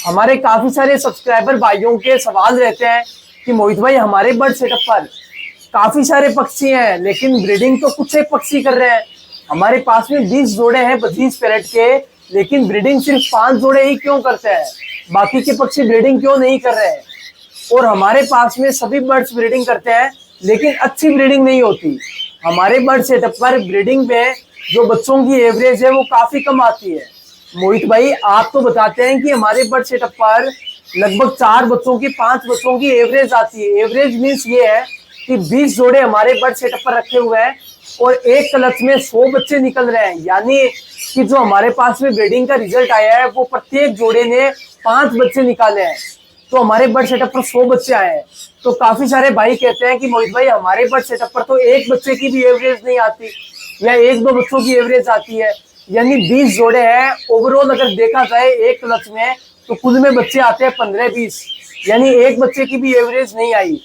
हमारे काफी सारे सब्सक्राइबर भाइयों के सवाल रहते हैं कि मोहित भाई हमारे बर्ड सेटअप पर काफी सारे पक्षी हैं लेकिन ब्रीडिंग तो कुछ एक पक्षी कर रहे हैं। हमारे पास में 20 जोड़े हैं बजीज पैरेट के, लेकिन ब्रीडिंग सिर्फ 5 जोड़े ही क्यों करते हैं, बाकी के पक्षी ब्रीडिंग क्यों नहीं कर रहे हैं। और हमारे पास में सभी बर्ड्स ब्रीडिंग करते हैं लेकिन अच्छी ब्रीडिंग नहीं होती। हमारे बर्ड सेटअप पर ब्रीडिंग में जो बच्चों की एवरेज है वो काफी कम आती है। मोहित भाई आप तो बताते हैं कि हमारे बर्ड सेटअप पर लगभग 4 बच्चों की 5 बच्चों की एवरेज आती है। एवरेज मीन्स ये है कि 20 जोड़े हमारे बर्ड सेटअप पर रखे हुए हैं और एक क्लच में 100 बच्चे निकल रहे हैं, यानी कि जो हमारे पास में ब्रीडिंग का रिजल्ट आया है वो प्रत्येक जोड़े ने 5 बच्चे निकाले हैं। तो हमारे बर्ड सेटअप पर 100 बच्चे आए हैं। तो काफी सारे भाई कहते हैं कि मोहित भाई हमारे बर्ड सेटअप पर तो एक बच्चे की भी एवरेज नहीं आती या 1-2 बच्चों की एवरेज आती है, यानी 20 जोड़े हैं। ओवरऑल अगर देखा जाए एक क्लच में तो कुल में बच्चे आते हैं 15-20, यानी एक बच्चे की भी एवरेज नहीं आई।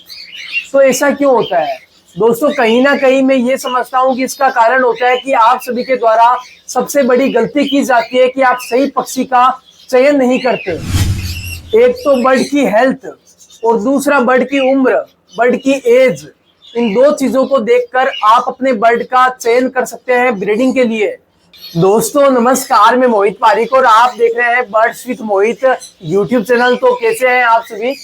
तो ऐसा क्यों होता है दोस्तों? कहीं ना कहीं मैं ये समझता हूँ कि इसका कारण होता है कि आप सभी के द्वारा सबसे बड़ी गलती की जाती है कि आप सही पक्षी का चयन नहीं करते। एक तो बर्ड की हेल्थ और दूसरा बर्ड की उम्र, बर्ड की एज, इन दो चीजों को देखकर आप अपने बर्ड का चयन कर सकते हैं ब्रीडिंग के लिए। दोस्तों नमस्कार, मैं मोहित पारिक और आप देख रहे हैं birds with Mohit YouTube channel. तो कैसे हैं आप सभी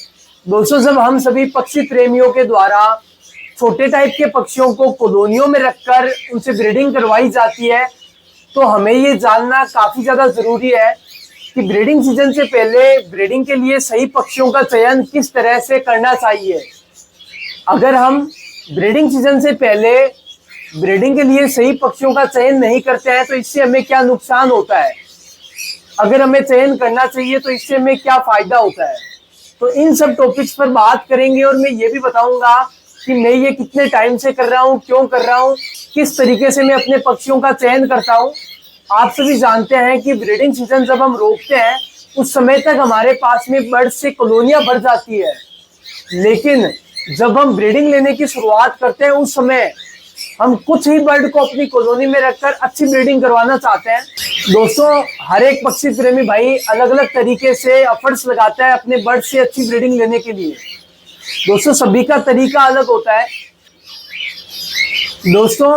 दोस्तों? जब हम सभी पक्षी प्रेमियों के द्वारा छोटे टाइप के पक्षियों को कॉलोनियों में रखकर उनसे ब्रीडिंग करवाई जाती है तो हमें ये जानना काफी ज्यादा जरूरी है कि ब्रीडिंग सीजन से पहले ब्रीडिंग के लिए सही पक्षियों का चयन किस तरह से करना चाहिए। अगर हम ब्रीडिंग सीजन से पहले ब्रीडिंग के लिए सही पक्षियों का चयन नहीं करते हैं तो इससे हमें क्या नुकसान होता है, अगर हमें चयन करना चाहिए तो इससे हमें क्या फायदा होता है। तो इन सब टॉपिक्स पर बात करेंगे और मैं ये भी बताऊंगा कि मैं ये कितने टाइम से कर रहा हूँ, क्यों कर रहा हूँ, किस तरीके से मैं अपने पक्षियों का चयन करता हूँ। आप सभी जानते हैं कि ब्रीडिंग सीजन जब हम रोकते हैं उस समय तक हमारे पास में बर्ड से कॉलोनियां भर जाती है, लेकिन जब हम ब्रीडिंग लेने की शुरुआत करते हैं उस समय हम कुछ ही बर्ड को अपनी कॉलोनी में रखकर अच्छी ब्रीडिंग करवाना चाहते हैं। दोस्तों हर एक पक्षी प्रेमी भाई अलग अलग तरीके से एफर्ट्स लगाता है अपने बर्ड से अच्छी ब्रीडिंग लेने के लिए। दोस्तों सभी का तरीका अलग होता है। दोस्तों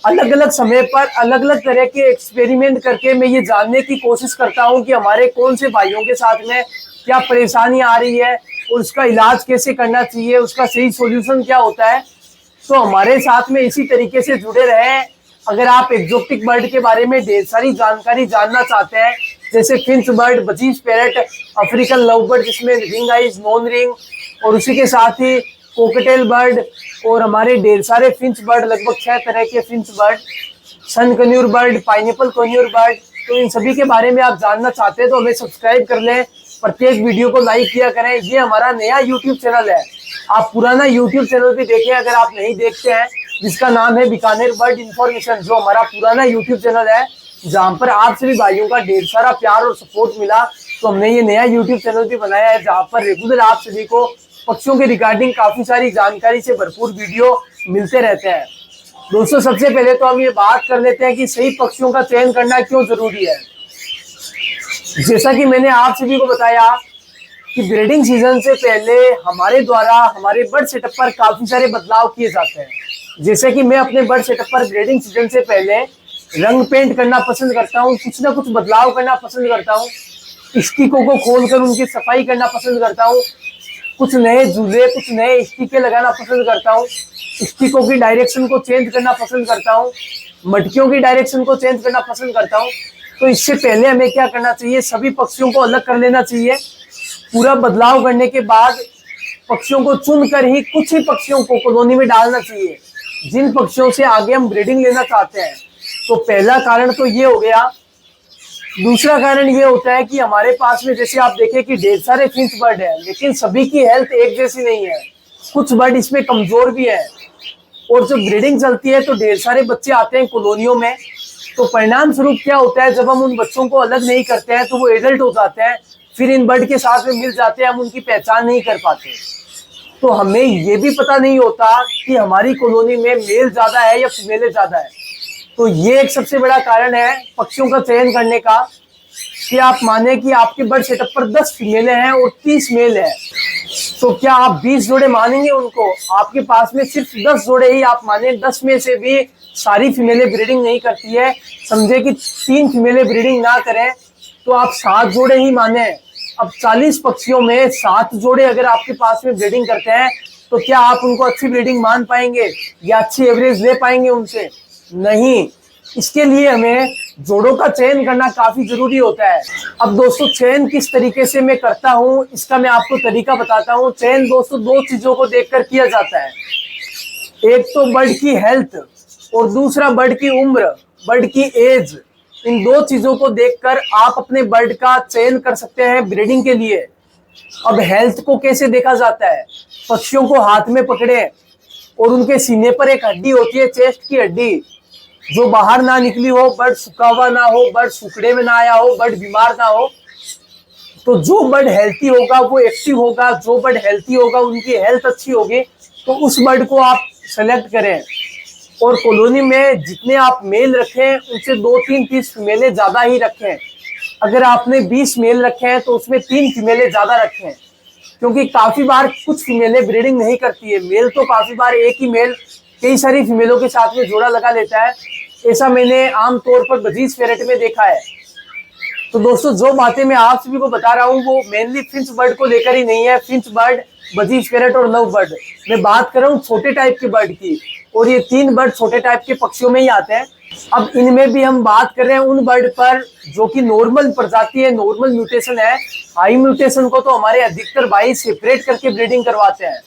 अलग अलग समय पर अलग अलग तरह के एक्सपेरिमेंट करके मैं ये जानने की कोशिश करता हूँ कि हमारे कौन से भाइयों के साथ में क्या परेशानी आ रही है और उसका इलाज कैसे करना चाहिए, उसका सही सॉल्यूशन क्या होता है। तो हमारे साथ में इसी तरीके से जुड़े रहें। अगर आप एक्जोटिक बर्ड के बारे में ढेर सारी जानकारी जानना चाहते हैं, जैसे Finch bird, budgies parrot, African love bird जिसमें रिंग आइज, नॉन रिंग, और उसी के साथ ही कोकटेल बर्ड और हमारे ढेर सारे फिंच बर्ड, लगभग 6 तरह के फिंच बर्ड, सन conure bird, pineapple conure bird, तो इन सभी के बारे में आप जानना चाहते हैं तो हमें सब्सक्राइब कर लें, प्रत्येक वीडियो को लाइक किया करें। ये हमारा नया यूट्यूब चैनल है। आप पुराना यूट्यूब चैनल भी देखें अगर आप नहीं देखते हैं, जिसका नाम है बीकानेर बर्ड इन्फॉर्मेशन, जो हमारा पुराना यूट्यूब चैनल है जहां पर आप सभी भाइयों का ढेर सारा प्यार और सपोर्ट मिला। तो हमने ये नया यूट्यूब चैनल भी बनाया है जहां पर रेगुलर आप सभी को पक्षियों के रिगार्डिंग काफी सारी जानकारी से भरपूर वीडियो मिलते रहते हैं। दोस्तों सबसे पहले तो हम ये बात कर लेते हैं कि सही पक्षियों का चयन करना क्यों जरूरी है। जैसा कि मैंने आप सभी को बताया कि ब्रीडिंग सीजन से पहले हमारे द्वारा हमारे बर्ड सेटअप पर काफी सारे बदलाव किए जाते हैं। जैसे कि मैं अपने बर्ड सेटअप पर ब्रीडिंग सीजन से पहले रंग पेंट करना पसंद करता हूँ, कुछ ना कुछ बदलाव करना पसंद करता हूँ, स्टिकों को खोलकर उनकी सफाई करना पसंद करता हूँ, कुछ नए झूले, कुछ नए स्टिके लगाना पसंद करता हूँ, स्टिकों की डायरेक्शन को चेंज करना पसंद करता हूँ, मटकियों की डायरेक्शन को चेंज करना पसंद करता हूँ। तो इससे पहले हमें क्या करना चाहिए, सभी पक्षियों को अलग कर लेना चाहिए। पूरा बदलाव करने के बाद पक्षियों को चुनकर ही कुछ ही पक्षियों को कॉलोनी में डालना चाहिए जिन पक्षियों से आगे हम ब्रीडिंग लेना चाहते हैं। तो पहला कारण तो ये हो गया। दूसरा कारण ये होता है कि हमारे पास में जैसे आप देखें कि ढेर सारे फिंच बर्ड है, लेकिन सभी की हेल्थ एक जैसी नहीं है, कुछ बर्ड इसमें कमजोर भी है। और जब ब्रीडिंग चलती है तो ढेर सारे बच्चे आते हैं कॉलोनियों में, तो परिणाम स्वरूप क्या होता है, जब हम उन बच्चों को अलग नहीं करते हैं तो वो एडल्ट हो जाते हैं, फिर इन बर्ड के साथ में मिल जाते हैं, हम उनकी पहचान नहीं कर पाते। तो हमें ये भी पता नहीं होता कि हमारी कॉलोनी में मेल ज्यादा है या फीमेल ज्यादा है। तो ये एक सबसे बड़ा कारण है पक्षियों का चयन करने का। कि आप माने कि आपके बर्ड सेटअप पर 10 फीमेल हैं और 30 मेल है, तो क्या आप 20 जोड़े मानेंगे उनको? आपके पास में सिर्फ 10 जोड़े ही आप माने, 10 में से भी सारी फीमेलें ब्रीडिंग नहीं करती है, समझे कि 3 फीमेलें ब्रीडिंग ना करें, तो आप 7 जोड़े ही माने। अब 40 पक्षियों में 7 जोड़े अगर आपके पास में ब्रीडिंग करते हैं, तो क्या आप उनको अच्छी ब्रीडिंग मान पाएंगे या अच्छी एवरेज ले पाएंगे उनसे? नहीं। इसके लिए हमें जोड़ों का चयन करना काफी जरूरी होता है। अब दोस्तों चयन किस तरीके से मैं करता हूँ, इसका मैं आपको तरीका बताता हूँ। चयन दोस्तों 2 चीजों को देखकर किया जाता है, एक तो बर्ड की हेल्थ और दूसरा बर्ड की उम्र, बर्ड की एज। इन 2 चीजों को देखकर आप अपने बर्ड का चयन कर सकते हैं ब्रीडिंग के लिए। अब हेल्थ को कैसे देखा जाता है? पक्षियों को हाथ में पकड़े और उनके सीने पर एक हड्डी होती है, चेस्ट की हड्डी, जो बाहर ना निकली हो, बर्ड सूखा हुआ ना हो, बर्ड सुखड़े में ना आया हो, बर्ड बीमार ना हो। तो जो बर्ड हेल्थी होगा वो एक्टिव होगा, जो बर्ड हेल्थी होगा उनकी हेल्थ अच्छी होगी, तो उस बर्ड को आप सेलेक्ट करें। और कॉलोनी में जितने आप मेल रखें उनसे 2-3 पीस फीमेलें ज्यादा ही रखें। अगर आपने 20 मेल रखे हैं तो उसमें 3 फीमेलें ज्यादा रखें, क्योंकि काफी बार कुछ फीमेलें ब्रीडिंग नहीं करती है। मेल तो काफी बार एक ही मेल कई सारी फीमेलों के साथ में जोड़ा लगा लेता है, ऐसा मैंने आमतौर पर बजीज पैरेट में देखा है। तो दोस्तों जो बातें मैं आप सभी को बता रहा हूँ वो मेनली फिंच बर्ड को लेकर ही नहीं है। फिंच बर्ड, बजीज पैरेट और लव बर्ड, मैं बात कर रहा हूँ छोटे टाइप के बर्ड की, और ये 3 बर्ड छोटे टाइप के पक्षियों में ही आते हैं। अब इनमें भी हम बात कर रहे हैं उन बर्ड पर जो कि नॉर्मल प्रजाति है, नॉर्मल म्यूटेशन है। हाई म्यूटेशन को तो हमारे अधिकतर भाई सेपरेट करके ब्रीडिंग करवाते हैं,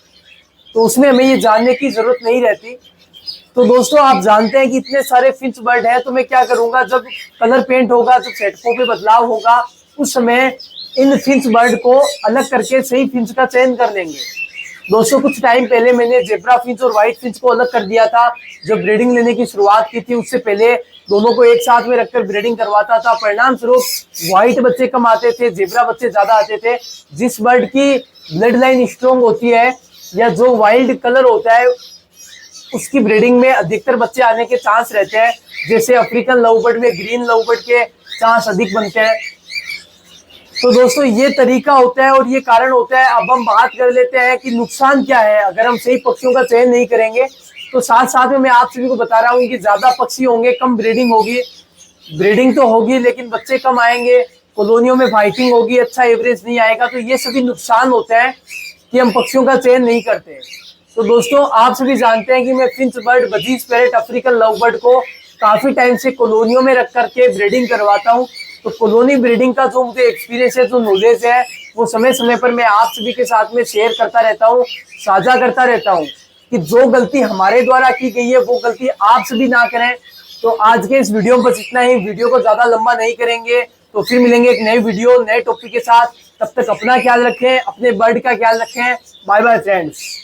तो उसमें हमें ये जानने की जरूरत नहीं रहती। तो दोस्तों आप जानते हैं कि इतने सारे फिंच बर्ड हैं, तो मैं क्या करूंगा, जब कलर पेंट होगा, जब सेटकों पे बदलाव होगा, उस समय इन फिंच बर्ड को अलग करके सही फिंच का चयन कर लेंगे। दोस्तों कुछ टाइम पहले मैंने जेब्रा फिंच और व्हाइट फिंच को अलग कर दिया था। जब ब्रीडिंग लेने की शुरुआत की थी उससे पहले दोनों को एक साथ में रखकर ब्रीडिंग करवाता था। परिणाम स्वरूप व्हाइट बच्चे कम आते थे, जेब्रा बच्चे ज्यादा आते थे। जिस बर्ड की ब्लड लाइन स्ट्रॉन्ग होती है या जो वाइल्ड कलर होता है उसकी ब्रीडिंग में अधिकतर बच्चे आने के चांस रहते हैं। जैसे अफ्रीकन लवबर्ड में ग्रीन लवबर्ड के चांस अधिक बनते हैं। तो दोस्तों ये तरीका होता है और ये कारण होता है। अब हम बात कर लेते हैं कि नुकसान क्या है अगर हम सही पक्षियों का चयन नहीं करेंगे। तो साथ साथ में मैं आप सभी को बता रहा हूँ कि ज्यादा पक्षी होंगे, कम ब्रीडिंग होगी। ब्रीडिंग तो होगी लेकिन बच्चे कम आएंगे, कॉलोनियों में फाइटिंग होगी, अच्छा एवरेज नहीं आएगा। तो ये सभी नुकसान होते हैं कि हम पक्षियों का चयन नहीं करते। तो दोस्तों आप सभी जानते हैं कि मैं Finch bird, budgies parrot, African lovebird को काफी टाइम से कॉलोनियों में रख करके ब्रीडिंग करवाता हूँ। तो कॉलोनी ब्रीडिंग का जो मुझे एक्सपीरियंस है, जो नॉलेज है, वो समय समय पर मैं आप सभी के साथ में शेयर करता रहता हूँ, साझा करता रहता हूँ कि जो गलती हमारे द्वारा की गई है वो गलती आप सभी ना करें। तो आज के इस वीडियो में बस इतना ही। वीडियो को ज्यादा लंबा नहीं करेंगे, तो फिर मिलेंगे एक नई वीडियो नए टॉपिक के साथ। तब तक अपना ख्याल रखें, अपने बर्ड का ख्याल रखें। Bye bye friends.